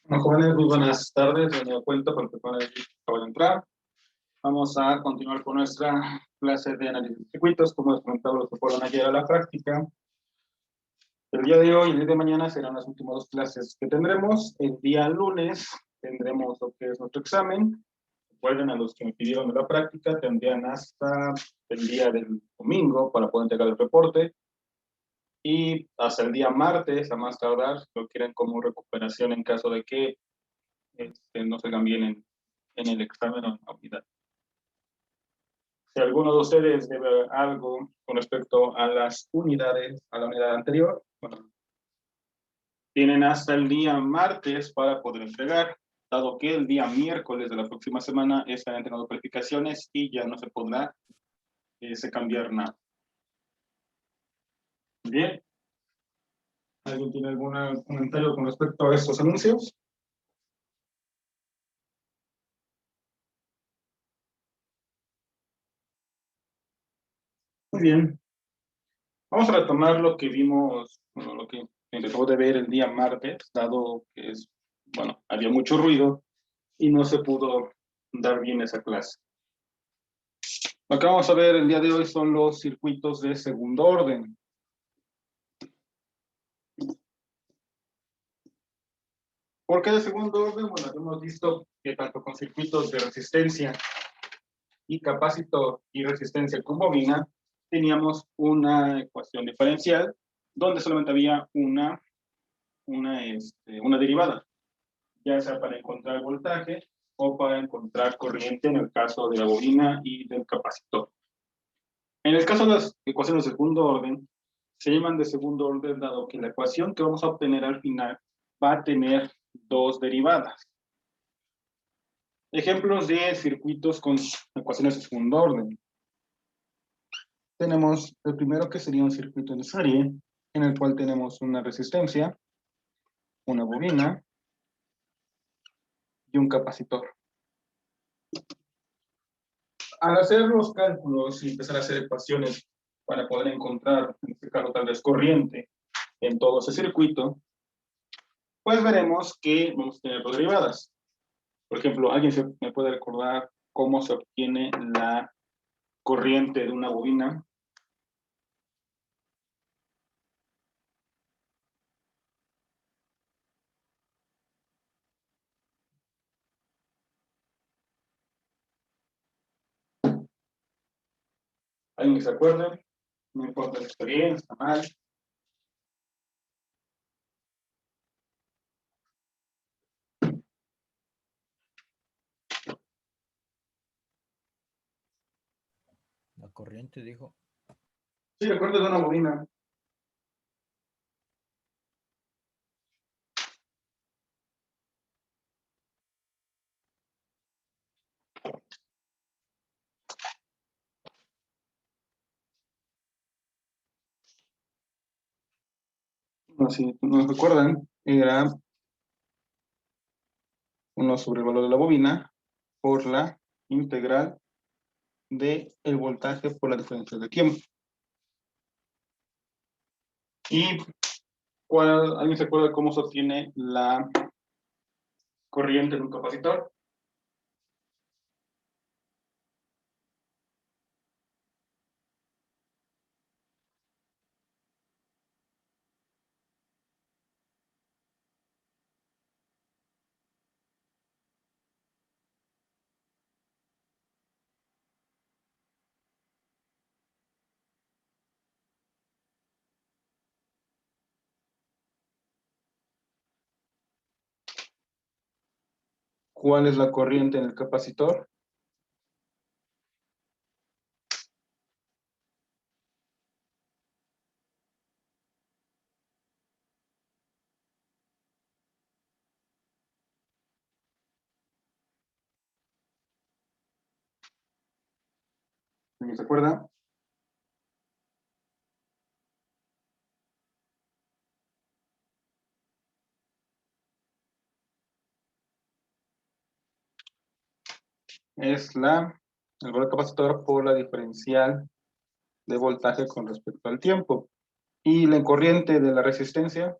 Bueno, jóvenes, muy buenas tardes. De nuevo cuenta porque acabo de entrar. Vamos a continuar con nuestra clase de análisis de circuitos, como les comentaba, los que fueron ayer a la práctica. El día de hoy y el día de mañana serán las últimas dos clases que tendremos. El día lunes tendremos lo que es nuestro examen. Recuerden, a los que me pidieron de la práctica, tendrían hasta el día del domingo para poder entregar el reporte. Y hasta el día martes, a más tardar, lo quieren como recuperación en caso de que no salgan bien en el examen o en la unidad. Si alguno de ustedes debe algo con respecto a las unidades, a la unidad anterior, bueno, tienen hasta el día martes para poder entregar, dado que el día miércoles de la próxima semana estarán entregando calificaciones y ya no se podrá cambiar nada. Bien. ¿Alguien tiene algún comentario con respecto a estos anuncios? Muy bien. Vamos a retomar lo que vimos, bueno, lo que dejó de ver el día martes, dado que bueno, había mucho ruido y no se pudo dar bien esa clase. Lo que vamos a ver el día de hoy son los circuitos de segundo orden. ¿Por qué de segundo orden? Bueno, hemos visto que tanto con circuitos de resistencia y capacitor y resistencia con bobina, teníamos una ecuación diferencial donde solamente había una derivada, ya sea para encontrar voltaje o para encontrar corriente en el caso de la bobina y del capacitor. En el caso de las ecuaciones de segundo orden, se llaman de segundo orden dado que la ecuación que vamos a obtener al final va a tener dos derivadas. Ejemplos de circuitos con ecuaciones de segundo orden. Tenemos el primero que sería un circuito de serie, en el cual tenemos una resistencia, una bobina y un capacitor. Al hacer los cálculos y empezar a hacer ecuaciones para poder encontrar, en este caso, tal vez corriente en todo ese circuito, pues veremos que vamos a tener dos derivadas. Por ejemplo, ¿alguien me puede recordar cómo se obtiene la corriente de una bobina? ¿Alguien que se acuerde? No importa la experiencia, está mal. La corriente, dijo. Sí, la corriente de una bobina. No, si no recuerdan, era 1 sobre el valor de la bobina por la integral del voltaje por la diferencia de tiempo. ¿Y alguien se acuerda cómo se obtiene la corriente en un capacitor? ¿Cuál es la corriente en el capacitor? ¿Alguien se acuerda? Es el valor del capacitor por la diferencial de voltaje con respecto al tiempo. ¿Y la corriente de la resistencia?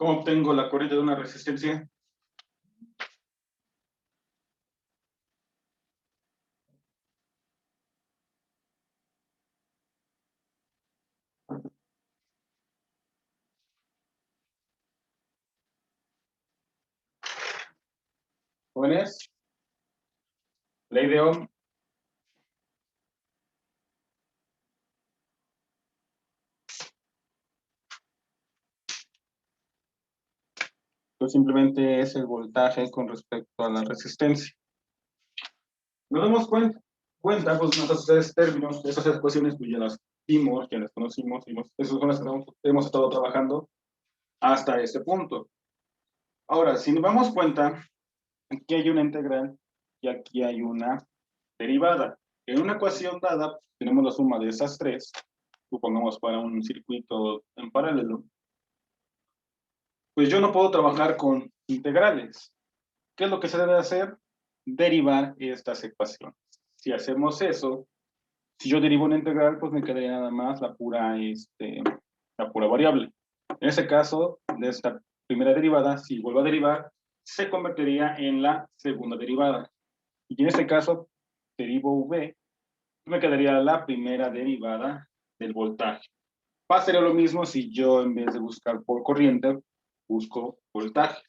¿Cómo obtengo la corriente de una resistencia? Jóvenes, ley de Ohm. Pues simplemente es el voltaje con respecto a la resistencia. Nos damos cuenta pues nuestros tres términos, esas ecuaciones, pues ya las vimos, ya las conocimos, esas son las que hemos estado trabajando hasta este punto. Ahora, si nos damos cuenta, aquí hay una integral y aquí hay una derivada. En una ecuación dada, tenemos la suma de esas tres, supongamos para un circuito en paralelo, pues yo no puedo trabajar con integrales. ¿Qué es lo que se debe hacer? Derivar estas ecuaciones. Si hacemos eso, si yo derivo una integral, pues me quedaría nada más la pura variable. En ese caso, de esta primera derivada, si vuelvo a derivar, se convertiría en la segunda derivada. Y en este caso, derivo V, me quedaría la primera derivada del voltaje. Pasaría lo mismo si yo, en vez de buscar por corriente, busco voltaje.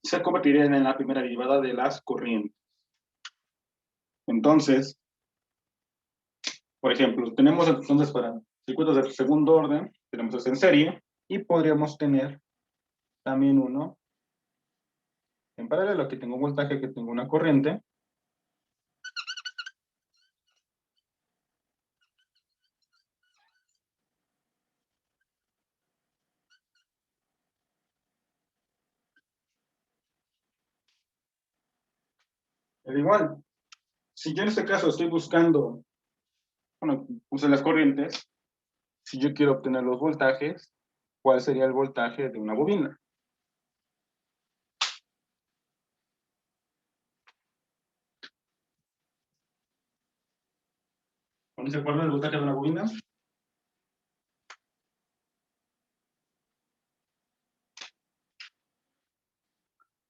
Se convertiría en la primera derivada de las corrientes. Entonces, por ejemplo, tenemos entonces para circuitos de segundo orden, tenemos este en serie, y podríamos tener también uno en paralelo. Aquí tengo un voltaje, que tengo una corriente. Pero igual, si yo en este caso estoy buscando, bueno, puse las corrientes, si yo quiero obtener los voltajes, ¿cuál sería el voltaje de una bobina? ¿No se acuerdan del voltaje de una bobina?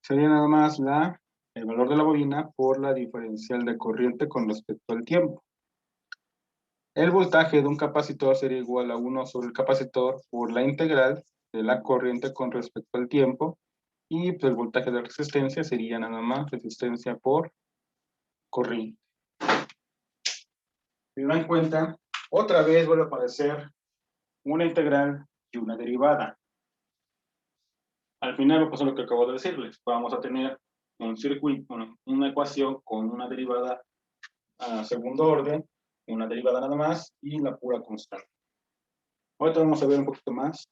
Sería nada más el valor de la bobina por la diferencial de corriente con respecto al tiempo. El voltaje de un capacitor sería igual a 1 sobre el capacitor por la integral de la corriente con respecto al tiempo, y pues, el voltaje de resistencia sería nada más resistencia por corriente. Si se dan cuenta, otra vez vuelve a aparecer una integral y una derivada. Al final va a pasar lo que acabo de decirles. Vamos a tener un circuito, una ecuación con una derivada a segundo orden, una derivada nada más y la pura constante. Ahorita vamos a ver un poquito más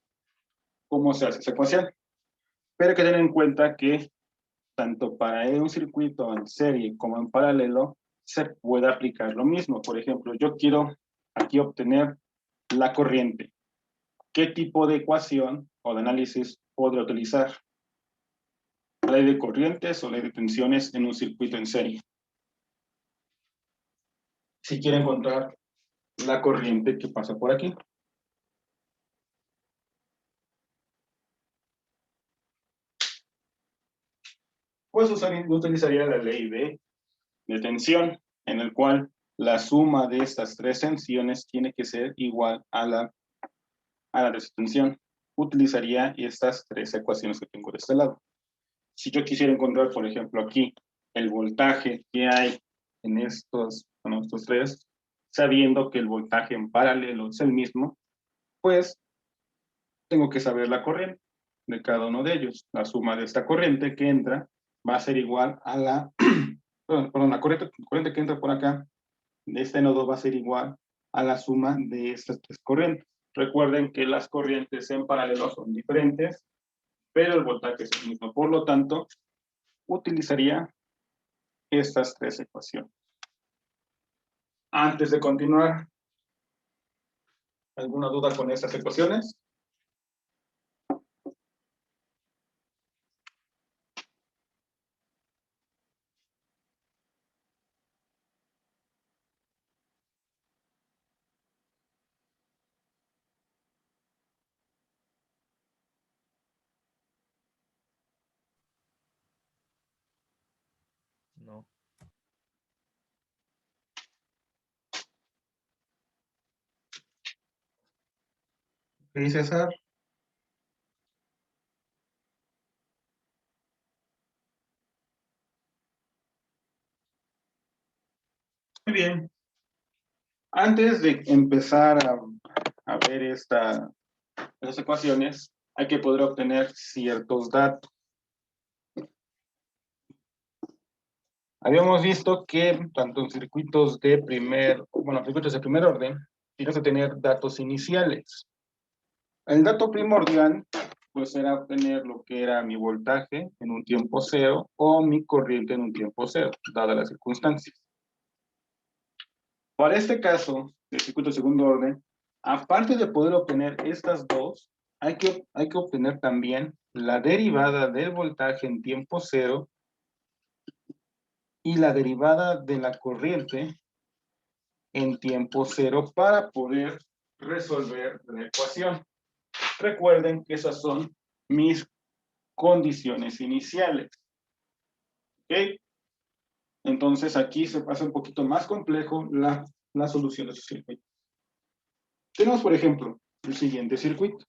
cómo se hace esa ecuación. Pero hay que tener en cuenta que tanto para un circuito en serie como en paralelo se puede aplicar lo mismo. Por ejemplo, yo quiero aquí obtener la corriente. ¿Qué tipo de ecuación o de análisis podría utilizar? ¿Ley de corrientes o ley de tensiones en un circuito en serie? Si quiero encontrar la corriente que pasa por aquí. Pues utilizaría la ley de tensión, en el cual la suma de estas tres tensiones tiene que ser igual a la destensión. Utilizaría estas tres ecuaciones que tengo de este lado. Si yo quisiera encontrar, por ejemplo, aquí el voltaje que hay en estos tres, sabiendo que el voltaje en paralelo es el mismo, pues tengo que saber la corriente de cada uno de ellos. La suma de esta corriente que entra va a ser igual a perdón, la corriente que entra por acá de este nodo va a ser igual a la suma de estas tres corrientes. Recuerden que las corrientes en paralelo son diferentes, pero el voltaje es el mismo. Por lo tanto, utilizaría estas tres ecuaciones. Antes de continuar, ¿alguna duda con estas ecuaciones? ¿Qué dice César? Muy bien. Antes de empezar a ver estas ecuaciones, hay que poder obtener ciertos datos. Habíamos visto que tanto en circuitos de primer orden, tienes que tener datos iniciales. El dato primordial, pues era obtener lo que era mi voltaje en un tiempo cero o mi corriente en un tiempo cero, dadas las circunstancias. Para este caso, del circuito de segundo orden, aparte de poder obtener estas dos, hay que obtener también la derivada del voltaje en tiempo cero y la derivada de la corriente en tiempo cero para poder resolver la ecuación. Recuerden que esas son mis condiciones iniciales. ¿Ok? Entonces aquí se pasa un poquito más complejo la solución de su circuito. Tenemos, por ejemplo, el siguiente circuito.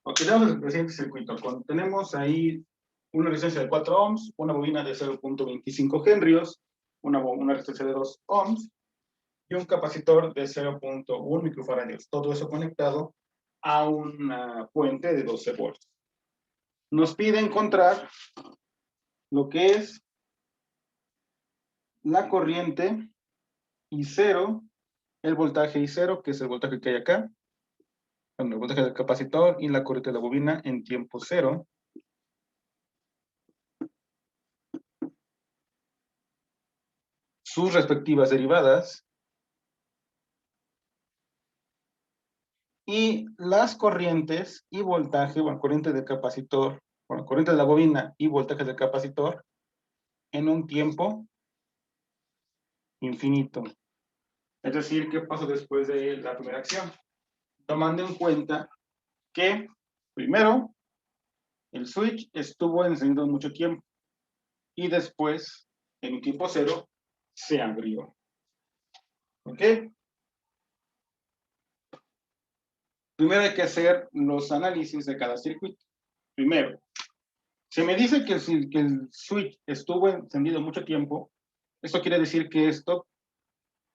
Ok, tenemos el siguiente circuito. Tenemos ahí una resistencia de 4 ohms, una bobina de 0.25 henrios, una resistencia de 2 ohms y un capacitor de 0.1 microfaradios. Todo eso conectado a una fuente de 12 volts. Nos pide encontrar lo que es la corriente I0, el voltaje I0, que es el voltaje que hay acá, bueno, el voltaje del capacitor y la corriente de la bobina en tiempo cero. Sus respectivas derivadas y las corrientes y voltaje, bueno, corriente del capacitor, bueno, corriente de la bobina y voltaje del capacitor en un tiempo infinito. Es decir, ¿qué pasa después de la primera acción? Tomando en cuenta que, primero, el switch estuvo encendido mucho tiempo y después, en un tiempo cero, se abrió. ¿Ok? Primero hay que hacer los análisis de cada circuito. Primero, si me dice que el switch estuvo encendido mucho tiempo, esto quiere decir que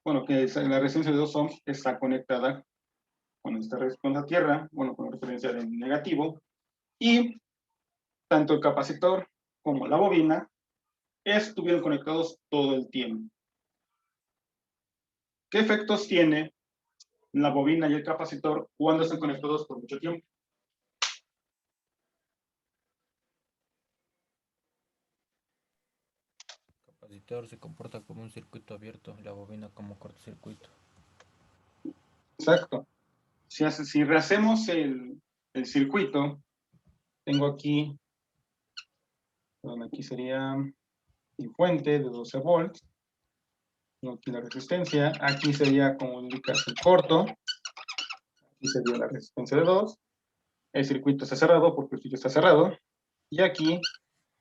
bueno, que la resistencia de 2 ohms está conectada con la tierra, bueno, con referencia de negativo, y tanto el capacitor como la bobina estuvieron conectados todo el tiempo. ¿Qué efectos tiene la bobina y el capacitor cuando están conectados por mucho tiempo? El capacitor se comporta como un circuito abierto y la bobina como cortocircuito. Exacto. Si rehacemos el circuito, tengo aquí, bueno, aquí sería mi fuente de 12 volts, tengo aquí la resistencia, aquí sería, como indicas, el corto, aquí sería la resistencia de 2, el circuito está cerrado porque el circuito está cerrado, y aquí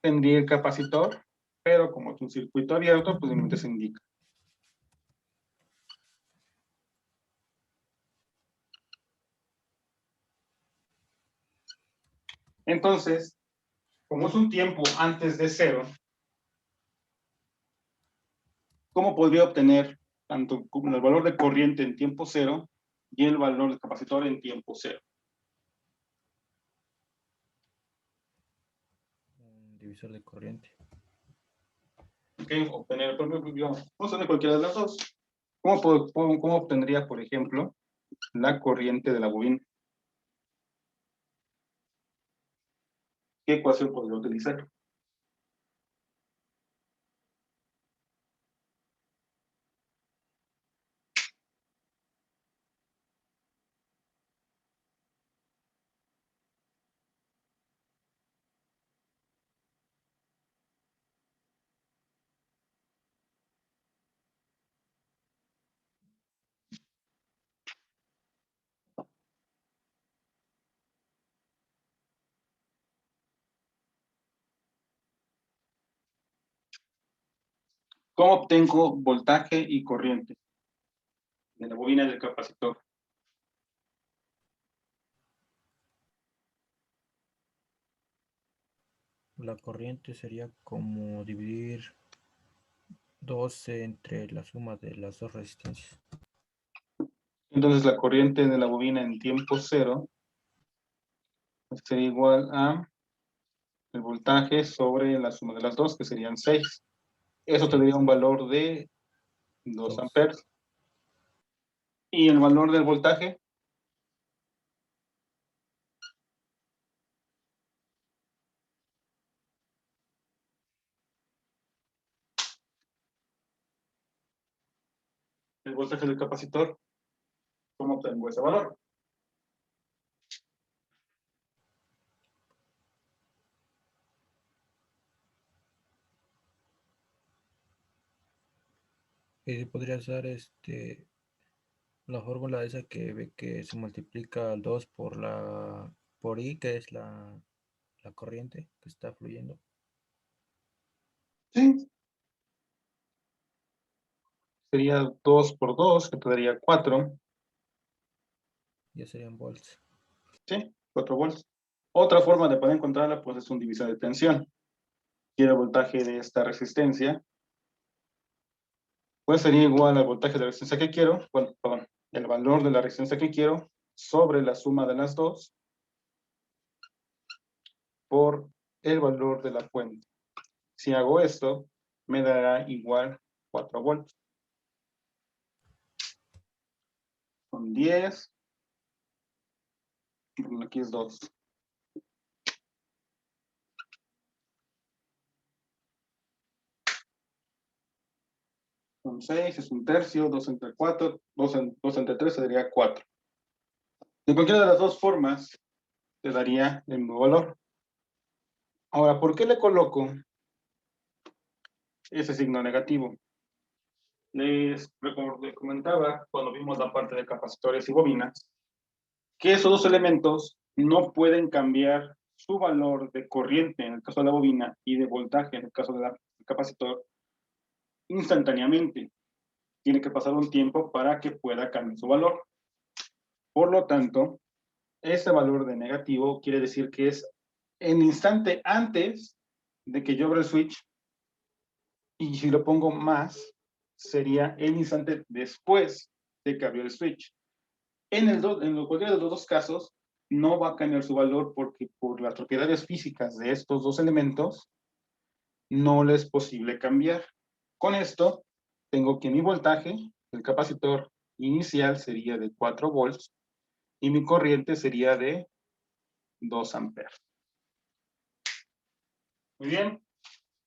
tendría el capacitor, pero como es un circuito abierto, pues simplemente se indica. Entonces, como es un tiempo antes de cero, ¿cómo podría obtener tanto como el valor de corriente en tiempo cero y el valor del capacitor en tiempo cero? Un divisor de corriente. Ok, obtener, digamos, vamos a hacer cualquiera de las dos. ¿Cómo obtendría, por ejemplo, la corriente de la bobina? ¿Qué ecuación podría utilizar? ¿Cómo obtengo voltaje y corriente de la bobina del capacitor? La corriente sería como dividir 12 entre la suma de las dos resistencias. Entonces la corriente de la bobina en tiempo cero sería igual a el voltaje sobre la suma de las dos, que serían 6. Eso Sí, tendría un valor de 2 2. amperes. Y el valor del voltaje, el voltaje del capacitor, ¿cómo obtengo ese valor? Podría ser la fórmula esa que ve que se multiplica al 2 por I, que es la corriente que está fluyendo. Sí, sería 2 por 2, que te daría 4. Ya serían volts. Sí, 4 volts. Otra forma de poder encontrarla, pues, es un divisor de tensión. Y el voltaje de esta resistencia, pues sería igual al voltaje de la resistencia que quiero, bueno, perdón, el valor de la resistencia que quiero sobre la suma de las dos por el valor de la fuente. Si hago esto, me dará igual 4 volts. Son 10, aquí es 2. Son 6, es un tercio, 2 entre 4, 2 entre 3 sería 4. De cualquiera de las dos formas, te daría el mismo valor. Ahora, ¿por qué le coloco ese signo negativo? Les comentaba cuando vimos la parte de capacitores y bobinas, que esos dos elementos no pueden cambiar su valor de corriente en el caso de la bobina y de voltaje en el caso del capacitor instantáneamente. Tiene que pasar un tiempo para que pueda cambiar su valor. Por lo tanto, ese valor de negativo quiere decir que es el instante antes de que yo abra el switch, y si lo pongo más, sería el instante después de que abrió el switch. En cualquiera de los dos casos, no va a cambiar su valor porque por las propiedades físicas de estos dos elementos, no le es posible cambiar. Con esto, tengo que mi voltaje, el capacitor inicial sería de 4 volts y mi corriente sería de 2 amperes. Muy bien.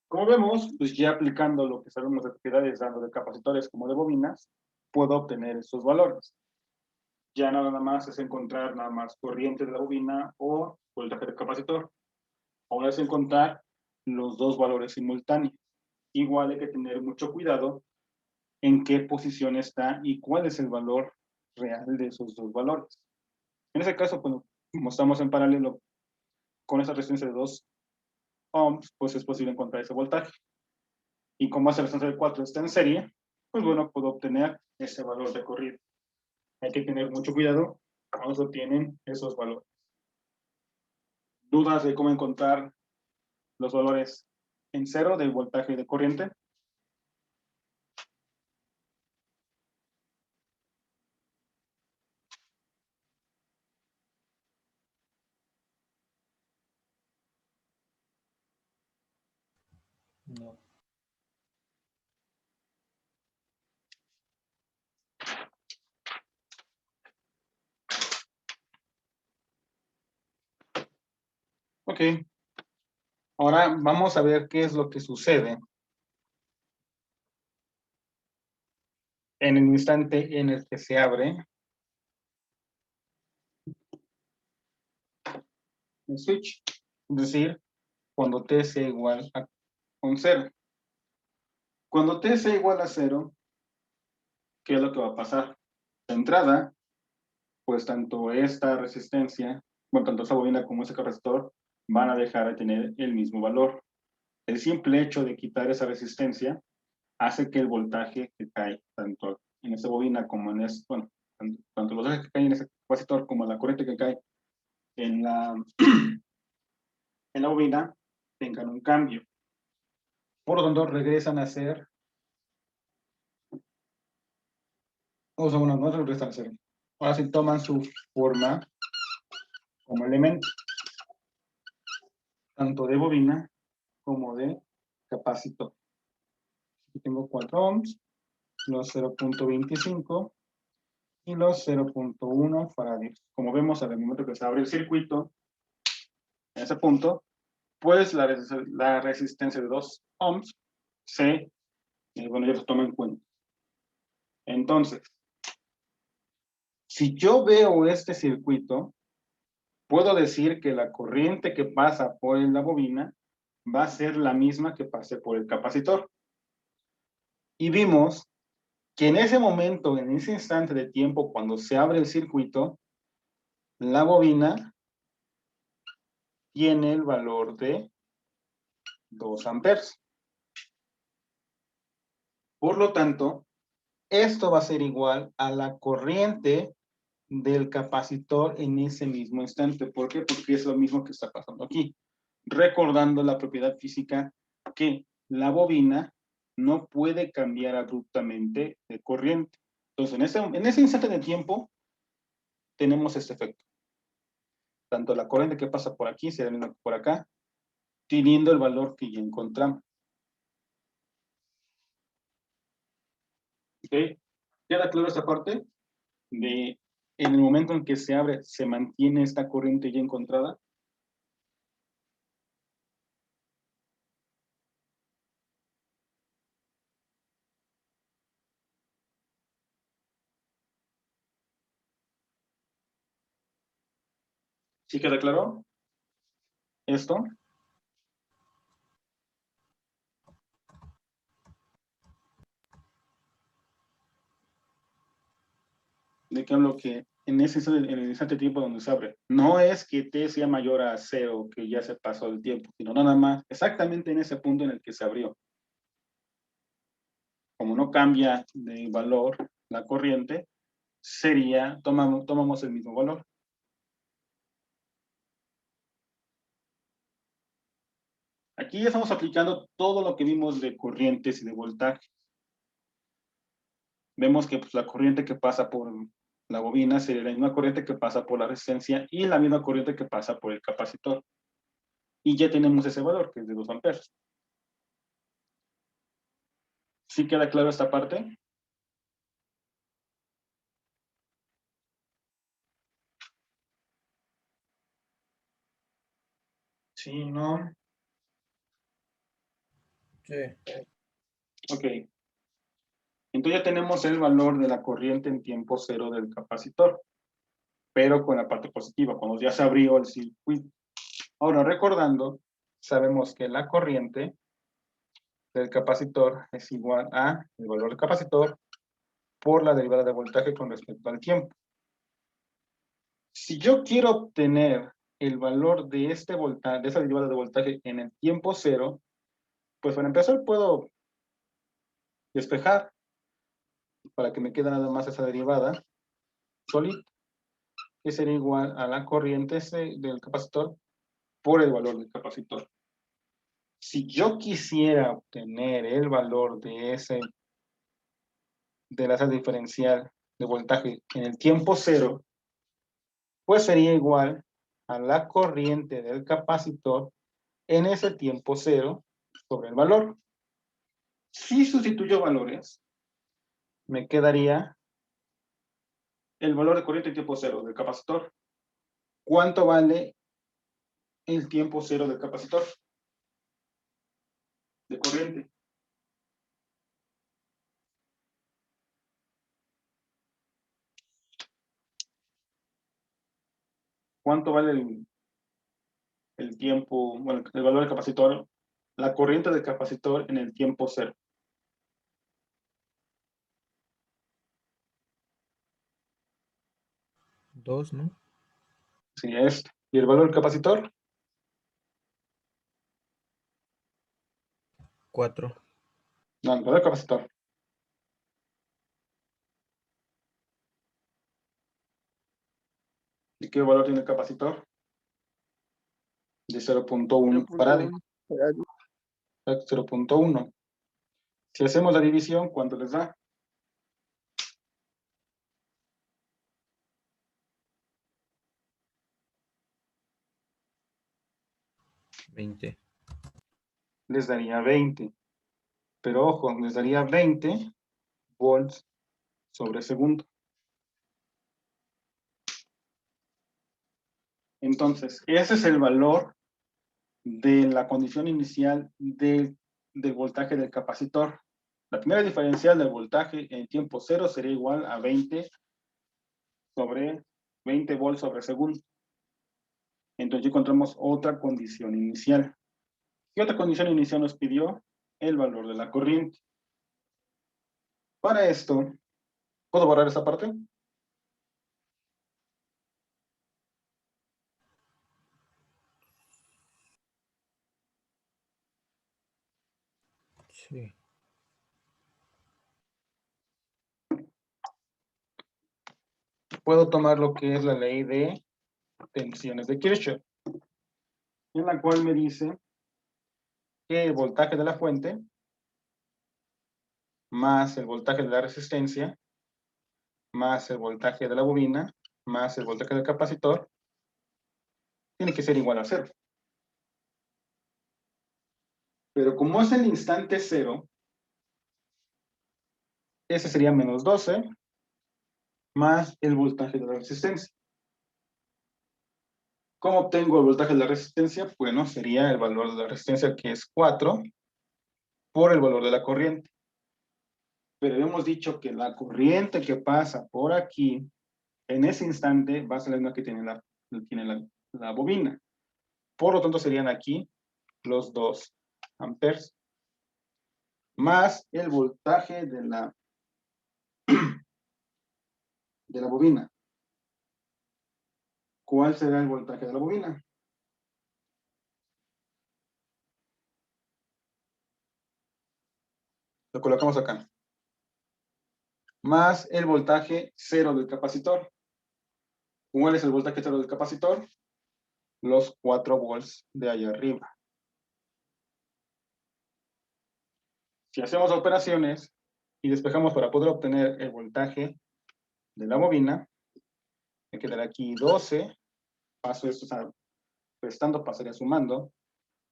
Como vemos, pues ya aplicando lo que sabemos de propiedades tanto de capacitores como de bobinas, puedo obtener estos valores. Ya nada más es encontrar nada más corriente de la bobina o voltaje del capacitor. Ahora es encontrar los dos valores simultáneos. Igual hay que tener mucho cuidado en qué posición está y cuál es el valor real de esos dos valores. En ese caso, pues, como estamos en paralelo con esa resistencia de 2 ohms, pues es posible encontrar ese voltaje. Y como esa resistencia de 4 está en serie, pues bueno, puedo obtener ese valor de corriente. Hay que tener mucho cuidado cuando se obtienen esos valores. ¿Dudas de cómo encontrar los valores en cero del voltaje de corriente? No. Ok. Ahora vamos a ver qué es lo que sucede en el instante en el que se abre el switch. Es decir, cuando t sea igual a 0. Cuando t sea igual a 0, ¿qué es lo que va a pasar? De entrada, pues tanto esta resistencia, bueno, tanto esa bobina como ese capacitor van a dejar de tener el mismo valor. El simple hecho de quitar esa resistencia hace que el voltaje que cae tanto en esa bobina como en ese, bueno, tanto los voltajes que caen en ese capacitor como la corriente que cae en la, en la bobina tengan un cambio. Por lo tanto, regresan a ser, o sea, bueno, no regresan a ser, ahora sí toman su forma como elemento, tanto de bobina como de capacitor. Aquí tengo 4 ohms, los 0.25 y los 0.1 faradios. Como vemos, al momento que se abre el circuito, en ese punto, pues la resistencia de 2 ohms se, bueno, ya se toma en cuenta. Entonces, si yo veo este circuito, puedo decir que la corriente que pasa por la bobina va a ser la misma que pase por el capacitor. Y vimos que en ese momento, en ese instante de tiempo, cuando se abre el circuito, la bobina tiene el valor de 2 amperes. Por lo tanto, esto va a ser igual a la corriente del capacitor en ese mismo instante. ¿Por qué? Porque es lo mismo que está pasando aquí. Recordando la propiedad física que la bobina no puede cambiar abruptamente de corriente. Entonces, en ese instante de tiempo, tenemos este efecto. Tanto la corriente que pasa por aquí será la misma que por acá, teniendo el valor que ya encontramos. ¿Ok? ¿Queda claro esta parte? De en el momento en que se abre, se mantiene esta corriente ya encontrada. ¿Sí queda claro esto? De que hablo que en en el instante de tiempo donde se abre, no es que t sea mayor a 0, que ya se pasó el tiempo, sino nada más exactamente en ese punto en el que se abrió. Como no cambia de valor la corriente, tomamos el mismo valor. Aquí ya estamos aplicando todo lo que vimos de corrientes y de voltaje. Vemos que pues, la corriente que pasa por la bobina sería la misma corriente que pasa por la resistencia y la misma corriente que pasa por el capacitor. Y ya tenemos ese valor, que es de 2 amperes. ¿Sí queda claro esta parte? Sí, ¿no? Sí. Ok. Entonces ya tenemos el valor de la corriente en tiempo cero del capacitor, pero con la parte positiva, cuando ya se abrió el circuito. Ahora, recordando, sabemos que la corriente del capacitor es igual a el valor del capacitor por la derivada de voltaje con respecto al tiempo. Si yo quiero obtener el valor de este voltaje, de esa derivada de voltaje en el tiempo cero, pues para empezar puedo despejar para que me quede nada más esa derivada solita, que sería igual a la corriente del capacitor por el valor del capacitor. Si yo quisiera obtener el valor de la diferencial de voltaje en el tiempo cero, pues sería igual a la corriente del capacitor en ese tiempo cero sobre el valor. Si sustituyo valores, me quedaría el valor de corriente en tiempo cero del capacitor. ¿Cuánto vale el tiempo cero del capacitor? de corriente. ¿Cuánto vale el tiempo, bueno, el valor del capacitor, la corriente del capacitor en el tiempo cero? Dos, ¿no? Sí, es. ¿Y el valor del capacitor? 4. No, el valor del capacitor. ¿Y qué valor tiene el capacitor? De 0.1 farad. 0.1. Si hacemos la división, ¿cuánto les da? 20. Les daría 20. Pero ojo, les daría 20 volts sobre segundo. Entonces, ese es el valor de la condición inicial del voltaje del capacitor. La primera diferencial del voltaje en tiempo cero sería igual a 20 volts sobre segundo. Entonces encontramos otra condición inicial. ¿Qué otra condición inicial nos pidió? El valor de la corriente. Para esto, ¿puedo borrar esta parte? Sí. Puedo tomar lo que es la ley de tensiones de Kirchhoff, en la cual me dice que el voltaje de la fuente más el voltaje de la resistencia más el voltaje de la bobina más el voltaje del capacitor tiene que ser igual a cero. Pero como es el instante cero, ese sería menos 12 más el voltaje de la resistencia. ¿Cómo obtengo el voltaje de la resistencia? Bueno, sería el valor de la resistencia, que es 4, por el valor de la corriente. Pero hemos dicho que la corriente que pasa por aquí, en ese instante, va a ser la misma que tiene la bobina. Por lo tanto, serían aquí los 2 amperes, más el voltaje de la bobina. ¿Cuál será el voltaje de la bobina? Lo colocamos acá. Más el voltaje cero del capacitor. ¿Cuál es el voltaje cero del capacitor? Los 4 volts de allá arriba. Si hacemos operaciones y despejamos para poder obtener el voltaje de la bobina, me quedará aquí 12. Paso esto, o sea, restando pasaría sumando.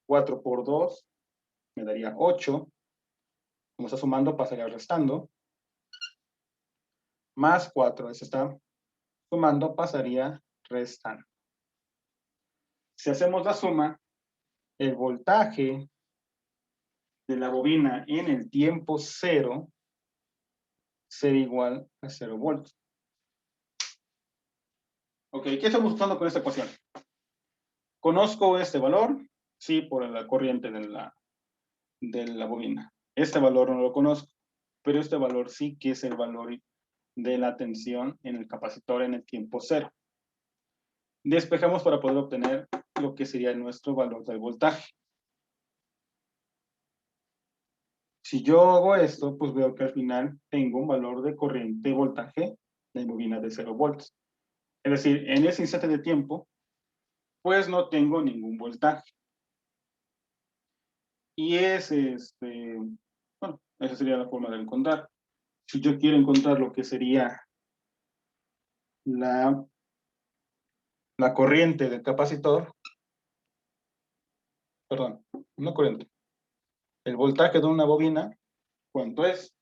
4 por 2 me daría 8. Como está sumando, pasaría restando. Más 4, eso está sumando, pasaría restando. Si hacemos la suma, el voltaje de la bobina en el tiempo cero será igual a 0 volts. Ok, ¿qué estamos usando con esta ecuación? ¿Conozco este valor? Sí, por la corriente de la bobina. Este valor no lo conozco, pero este valor sí que es el valor de la tensión en el capacitor en el tiempo cero. Despejamos para poder obtener lo que sería nuestro valor del voltaje. Si yo hago esto, pues veo que al final tengo un valor de corriente voltaje de bobina de 0 volts. Es decir, en ese instante de tiempo, pues no tengo ningún voltaje. Y bueno, esa sería la forma de encontrar. Si yo quiero encontrar lo que sería la corriente del capacitor, perdón, no corriente, el voltaje de una bobina, ¿cuánto es?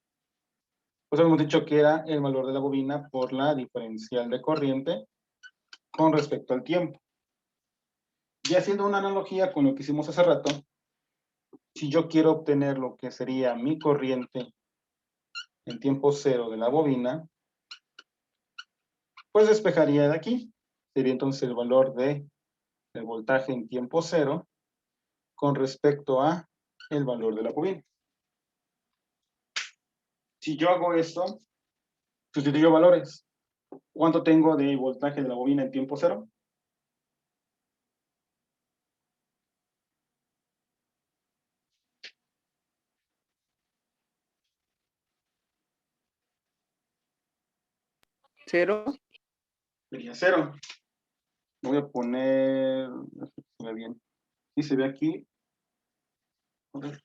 Pues hemos dicho que era el valor de la bobina por la diferencial de corriente con respecto al tiempo. Y haciendo una analogía con lo que hicimos hace rato, si yo quiero obtener lo que sería mi corriente en tiempo cero de la bobina, pues despejaría de aquí. Sería entonces el valor del voltaje en tiempo cero con respecto a el valor de la bobina. Si yo hago esto, sustituyo valores. ¿Cuánto tengo de voltaje de la bobina en tiempo cero? ¿Cero? Sería cero. Voy a poner, no sé si se ve bien. Si se ve aquí. A ver.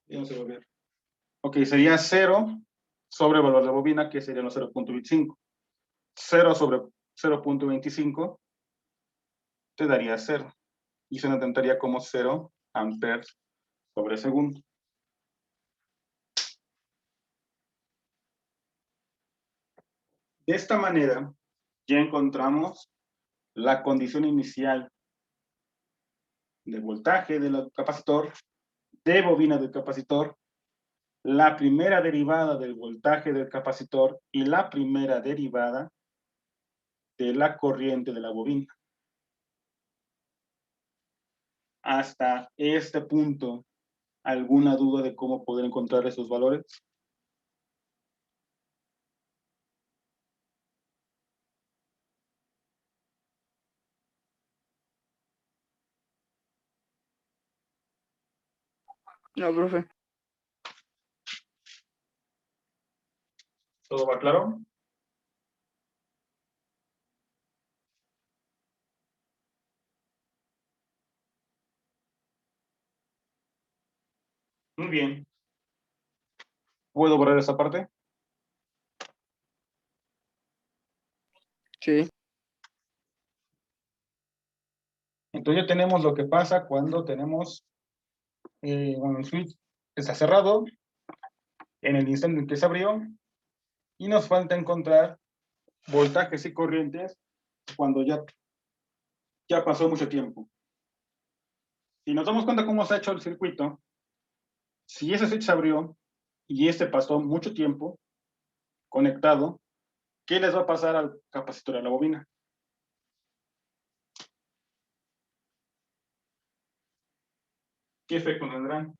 Ya no se va a ver. Ok, sería 0 sobre el valor de bobina, que sería los 0.25. 0 sobre 0.25 te daría 0. Y se nos daría como 0 amperes sobre segundo. De esta manera, ya encontramos la condición inicial de voltaje del capacitor, de bobina del capacitor, la primera derivada del voltaje del capacitor y la primera derivada de la corriente de la bobina. Hasta este punto, ¿alguna duda de cómo poder encontrar esos valores? No, profe. ¿Todo va claro? Muy bien. ¿Puedo borrar esa parte? Sí. Entonces ya tenemos lo que pasa cuando tenemos el switch está cerrado en el instante en que se abrió y nos falta encontrar voltajes y corrientes cuando ya pasó mucho tiempo. Si nos damos cuenta cómo se ha hecho el circuito, si ese switch se abrió y este pasó mucho tiempo conectado, ¿qué les va a pasar al capacitor de la bobina? ¿Qué efecto tendrán?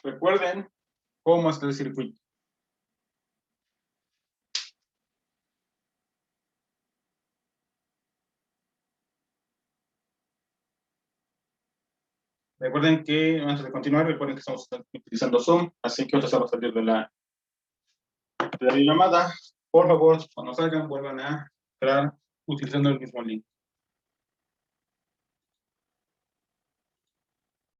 Recuerden cómo está el circuito. Recuerden que, antes de continuar, recuerden que estamos utilizando Zoom, así que ahorita vamos a salir de la videollamada. Por favor, cuando salgan, vuelvan a entrar utilizando el mismo link.